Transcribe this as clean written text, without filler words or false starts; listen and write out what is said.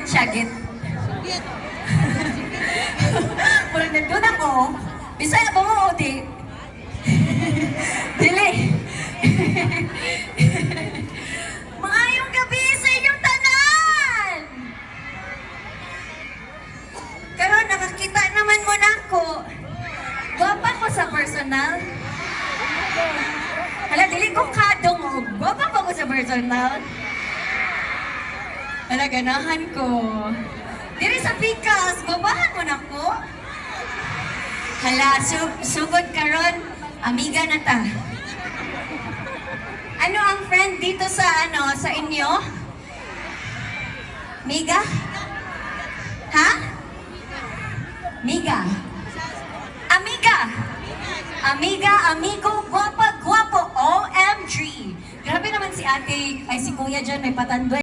Syagit. Mula nandun ako, Bisaya ba mo, Odi? Dili. Maayong gabi sa inyong tanan! Karon nakakita naman mo na ako. Gwapa ko sa personal. Hala, dili ko kadong o. Gwapa pa ko sa personal. Hala, ganahan ko. Diri sa pikas, gwapahan mo na ko. Hala, sugod karon, amiga na ta. Ano ang friend dito sa sa inyo? Miga? Ha? Miga? Amiga? Amiga, amigo, guwapa, guwapo, OMG! Grabe naman si ate, ay si kuya dyan, may patandoy.